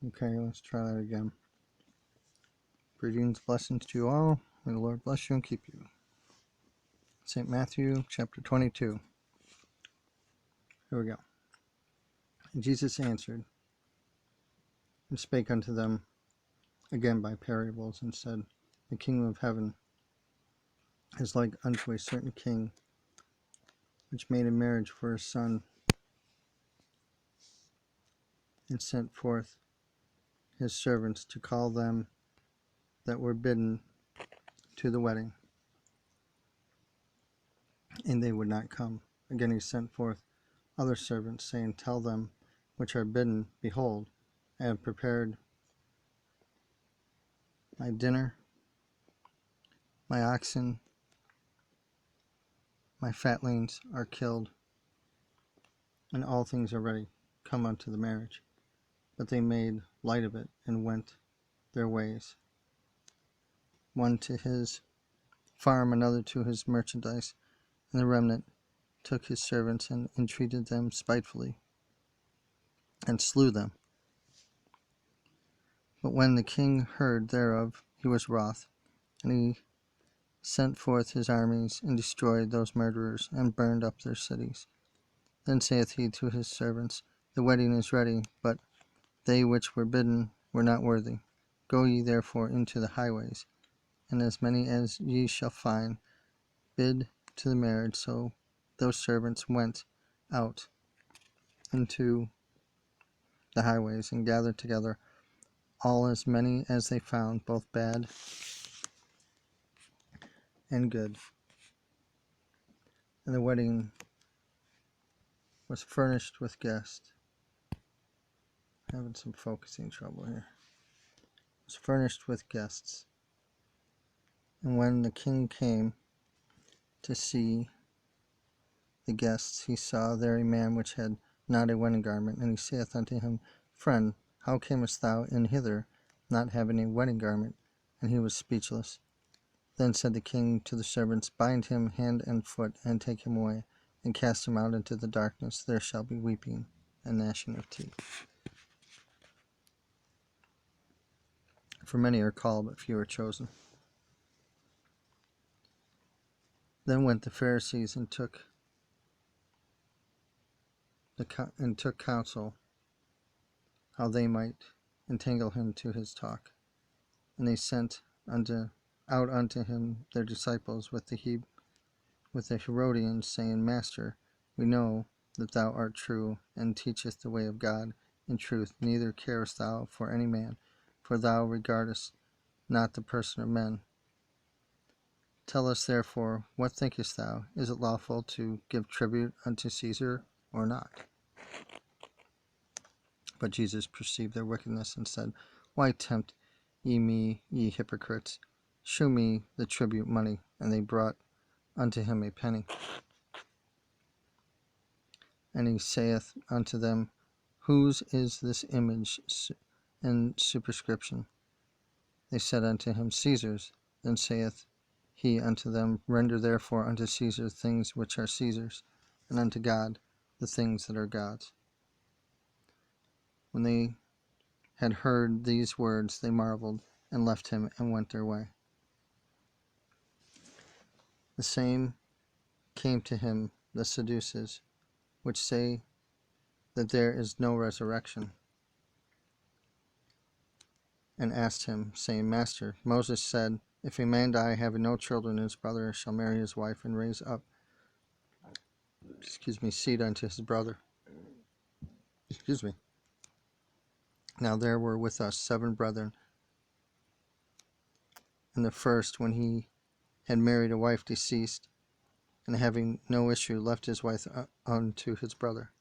Okay, let's try that again. Greetings, blessings to you all. May the Lord bless you and keep you. St. Matthew chapter 22. Here we go. And Jesus answered and spake unto them again by parables, and said, The kingdom of heaven is like unto a certain king, which made a marriage for his son, and sent forth his servants to call them that were bidden to the wedding, and they would not come. Again he sent forth other servants, saying, Tell them which are bidden, Behold, I have prepared my dinner, my oxen, my fatlings are killed, and all things are ready. Come unto the marriage. But they made light of it, and went their ways, one to his farm, another to his merchandise. And the remnant took his servants, and entreated them spitefully, and slew them. But when the king heard thereof, he was wroth, and he sent forth his armies, and destroyed those murderers, and burned up their cities. Then saith he to his servants, The wedding is ready, but they which were bidden were not worthy. Go ye therefore into the highways, and as many as ye shall find, bid to the marriage. So those servants went out into the highways, and gathered together all as many as they found, both bad and good. And the wedding was furnished with guests. Having some focusing trouble here. It was furnished with guests. And when the king came to see the guests, he saw there a man which had not a wedding garment. And he saith unto him, Friend, how camest thou in hither, not having a wedding garment? And he was speechless. Then said the king to the servants, Bind him hand and foot, and take him away, and cast him out into the darkness. There shall be weeping and gnashing of teeth. For many are called, but few are chosen. Then went the Pharisees and took counsel how they might entangle him to his talk. And they sent out unto him their disciples with the Herodians, saying, Master, we know that thou art true, and teachest the way of God in truth, neither carest thou for any man, for thou regardest not the person of men. Tell us therefore, what thinkest thou? Is it lawful to give tribute unto Caesar or not? But Jesus perceived their wickedness, and said, Why tempt ye me, ye hypocrites? Shew me the tribute money. And they brought unto him a penny. And he saith unto them, Whose is this image and superscription? They said unto him, Caesar's. Then saith he unto them, Render therefore unto Caesar things which are Caesar's, and unto God the things that are God's. When they had heard these words, they marveled, and left him, and went their way. The same came to him the Sadducees, which say that there is no resurrection, and asked him, saying, Master, Moses said, If a man die having no children, his brother shall marry his wife, and raise up seed unto his brother. Now there were with us 7 brethren, and the first, when he had married a wife, deceased, and having no issue, left his wife unto his brother.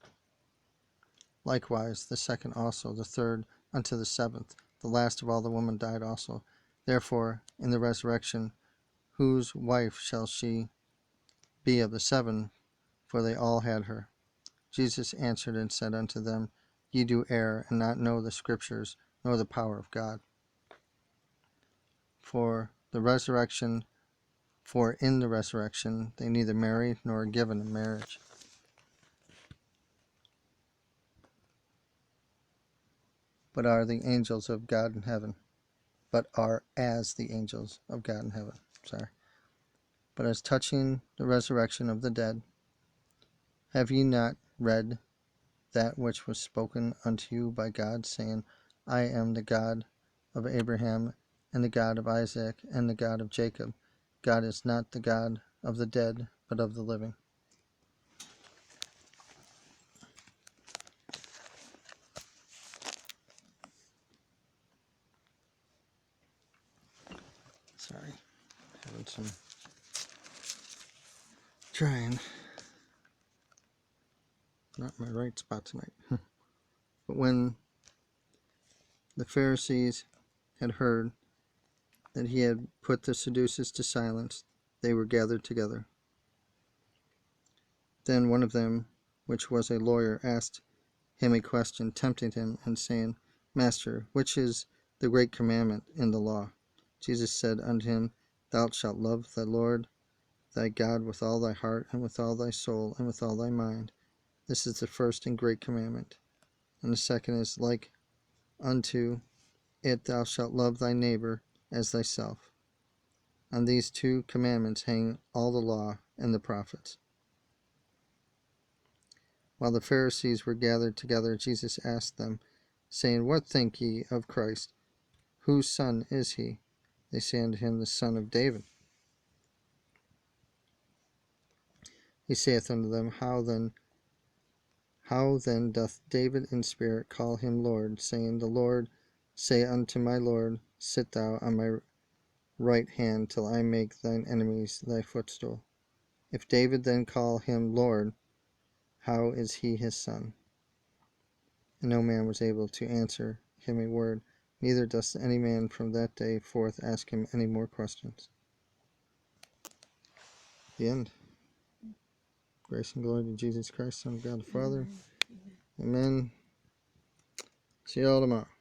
Likewise the second also, the third unto the 7th. The last of all the women died also. Therefore in the resurrection, whose wife shall she be of the 7? For they all had her. Jesus answered and said unto them, Ye do err, and not know the Scriptures, nor the power of God. For in the resurrection they neither marry nor are given in marriage. but are the angels of God in heaven. But are as the angels of God in heaven. Sorry. But as touching the resurrection of the dead, have ye not read that which was spoken unto you by God, saying, I am the God of Abraham, and the God of Isaac, and the God of Jacob. God is not the God of the dead, but of the living. Sorry, having some trying. Not my right spot tonight. But when the Pharisees had heard that he had put the Sadducees to silence, they were gathered together. Then one of them, which was a lawyer, asked him a question, tempting him, and saying, Master, which is the great commandment in the law? Jesus said unto him, Thou shalt love the Lord thy God with all thy heart, and with all thy soul, and with all thy mind. This is the first and great commandment. And the second is like unto it, Thou shalt love thy neighbor as thyself. On these two commandments hang all the law and the prophets. While the Pharisees were gathered together, Jesus asked them, saying, What think ye of Christ? Whose son is he? They say unto him, The son of David. He saith unto them, How then doth David in spirit call him Lord, saying, The Lord say unto my Lord, Sit thou on my right hand, till I make thine enemies thy footstool. If David then call him Lord, how is he his son? And no man was able to answer him a word, neither doth any man from that day forth ask him any more questions. The end. Grace and glory to Jesus Christ, Son of God the Father. Amen. See you all tomorrow.